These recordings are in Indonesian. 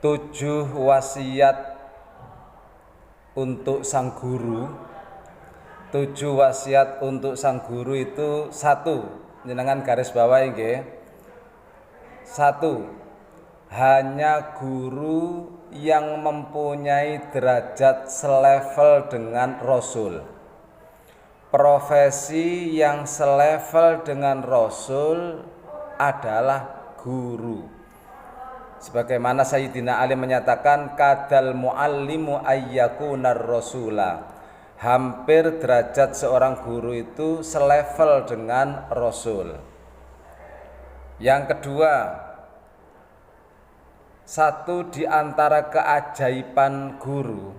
7 wasiat untuk sang guru. 7 wasiat untuk sang guru itu: 1, jenengan garis bawahi nggih. 1, hanya guru yang mempunyai derajat selevel dengan Rasul. Profesi yang selevel dengan Rasul adalah guru. Sebagaimana Sayyidina Ali menyatakan, kadal muallimu ayyakunar rasula. Hampir derajat seorang guru itu selevel dengan Rasul. Yang kedua, satu di antara keajaiban guru,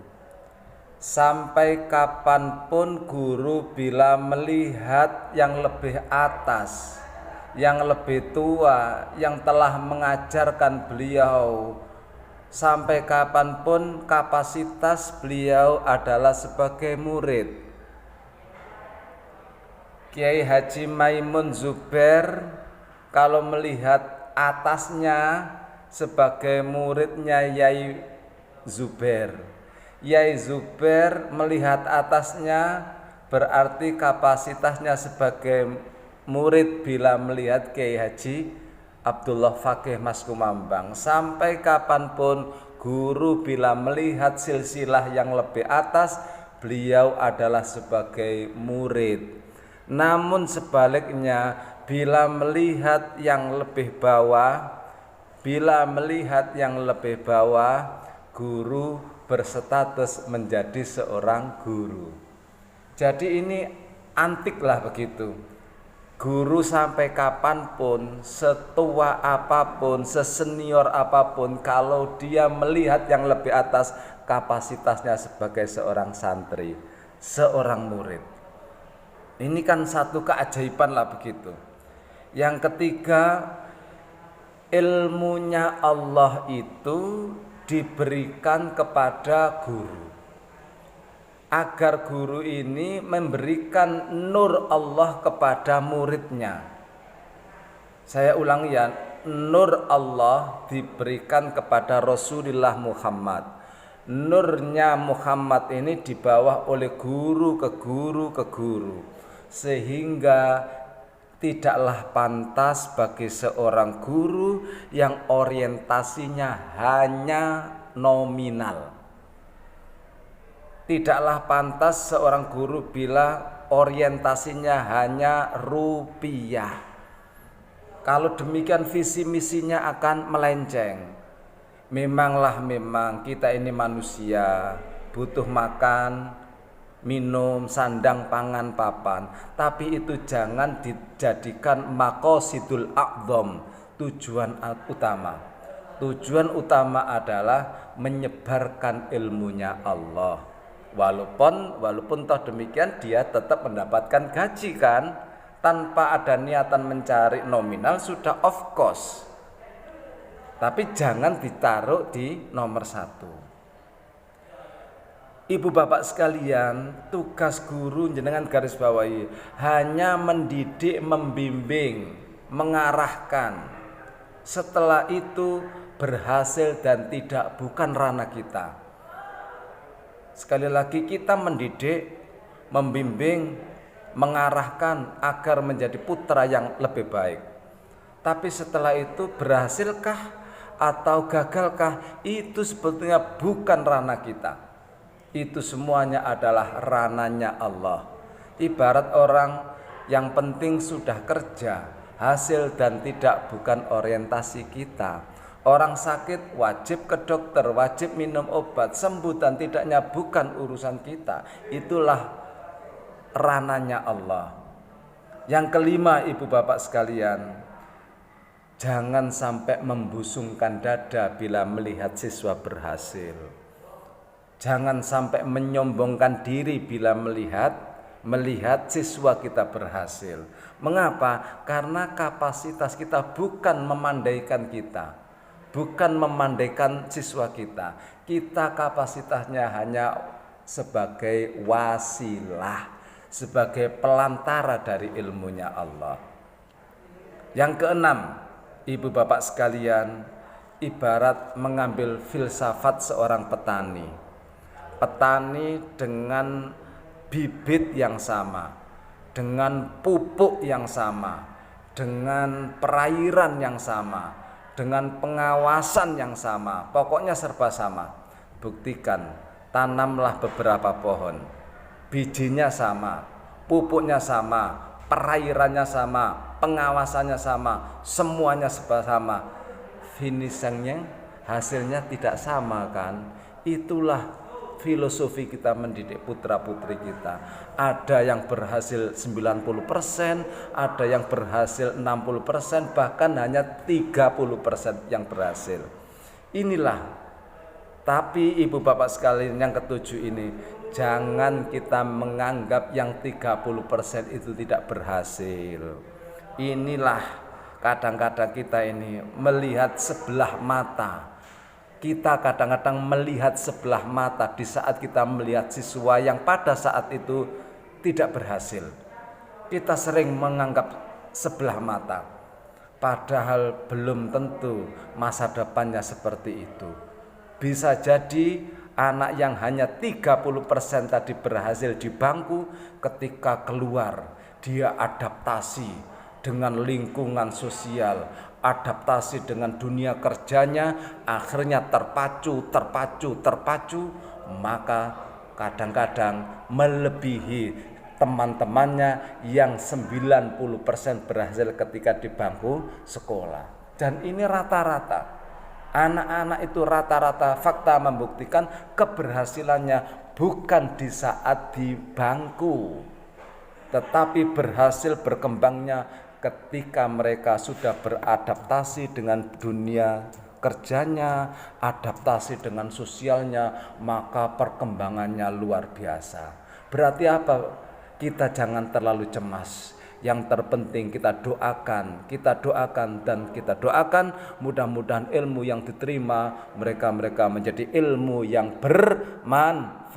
sampai kapanpun guru bila melihat yang lebih atas, yang lebih tua, yang telah mengajarkan beliau, sampai kapanpun kapasitas beliau adalah sebagai murid. Kiai Haji Maimun Zubair kalau melihat atasnya sebagai muridnya Yai Zubair, Yai Zubair melihat atasnya berarti kapasitasnya sebagai murid bila melihat Kiai Haji Abdullah Fakih Mas Kumambang. Sampai kapanpun guru bila melihat silsilah yang lebih atas, beliau adalah sebagai murid. Namun sebaliknya, bila melihat yang lebih bawah, guru berstatus menjadi seorang guru. Jadi ini antik lah begitu. Guru sampai kapanpun, setua apapun, sesenior apapun, kalau dia melihat yang lebih atas, kapasitasnya sebagai seorang santri, seorang murid. Ini kan satu keajaiban lah begitu. Yang ketiga, ilmunya Allah itu diberikan kepada guru, agar guru ini memberikan nur Allah kepada muridnya. Saya ulangi ya, nur Allah diberikan kepada Rasulullah Muhammad. Nurnya Muhammad ini dibawa oleh guru ke guru ke guru, sehingga tidaklah pantas bagi seorang guru yang orientasinya hanya nominal. Tidaklah pantas seorang guru bila orientasinya hanya rupiah. Kalau demikian visi misinya akan melenceng. Memang kita ini manusia, butuh makan, minum, sandang, pangan, papan. Tapi itu jangan dijadikan maqasidul a'dham, tujuan utama. Tujuan utama adalah menyebarkan ilmunya Allah. Walaupun toh demikian dia tetap mendapatkan gaji kan, tanpa ada niatan mencari nominal sudah of course. Tapi jangan ditaruh di nomor 1. Ibu bapak sekalian, tugas guru jenengan garis bawahi hanya mendidik, membimbing, mengarahkan. Setelah itu berhasil dan tidak bukan ranah kita. Sekali lagi, kita mendidik, membimbing, mengarahkan agar menjadi putra yang lebih baik. Tapi setelah itu berhasilkah atau gagalkah, itu sebetulnya bukan ranah kita. Itu semuanya adalah ranahnya Allah. Ibarat orang yang penting sudah kerja, hasil dan tidak bukan orientasi kita. Orang sakit wajib ke dokter, wajib minum obat, sembuh dan tidaknya bukan urusan kita. Itulah ranahnya Allah. Yang kelima, ibu bapak sekalian, jangan sampai membusungkan dada bila melihat siswa berhasil. Jangan sampai menyombongkan diri bila melihat siswa kita berhasil. Mengapa? Karena kapasitas kita bukan memandaikan kita, bukan memandaikan siswa kita. Kita kapasitasnya hanya sebagai wasilah, sebagai pelantara dari ilmunya Allah. Yang keenam, ibu bapak sekalian, ibarat mengambil filsafat seorang petani. Petani dengan bibit yang sama, dengan pupuk yang sama, dengan perairan yang sama, dengan pengawasan yang sama, pokoknya serba sama. Buktikan, tanamlah beberapa pohon, bijinya sama, pupuknya sama, perairannya sama, pengawasannya sama, semuanya serba sama. Finishingnya, hasilnya tidak sama kan? Itulah filosofi kita mendidik putra-putri kita. Ada yang berhasil 90%, ada yang berhasil 60%, bahkan hanya 30% yang berhasil. Inilah. Tapi ibu bapak sekalian, yang ketujuh ini, jangan kita menganggap yang 30% itu tidak berhasil. Inilah kadang-kadang kita ini melihat sebelah mata. Kita kadang-kadang melihat sebelah mata di saat kita melihat siswa yang pada saat itu tidak berhasil. Kita sering menganggap sebelah mata, padahal belum tentu masa depannya seperti itu. Bisa jadi anak yang hanya 30% tadi berhasil di bangku, ketika keluar dia adaptasi dengan lingkungan sosial, adaptasi dengan dunia kerjanya, akhirnya terpacu, maka kadang-kadang melebihi teman-temannya yang 90% berhasil ketika di bangku sekolah. Dan ini rata-rata. Anak-anak itu rata-rata fakta membuktikan keberhasilannya bukan di saat di bangku, tetapi berhasil berkembangnya ketika mereka sudah beradaptasi dengan dunia kerjanya, adaptasi dengan sosialnya, maka perkembangannya luar biasa. Berarti apa? Kita jangan terlalu cemas. Yang terpenting kita doakan dan kita doakan mudah-mudahan ilmu yang diterima mereka menjadi ilmu yang bermanfaat.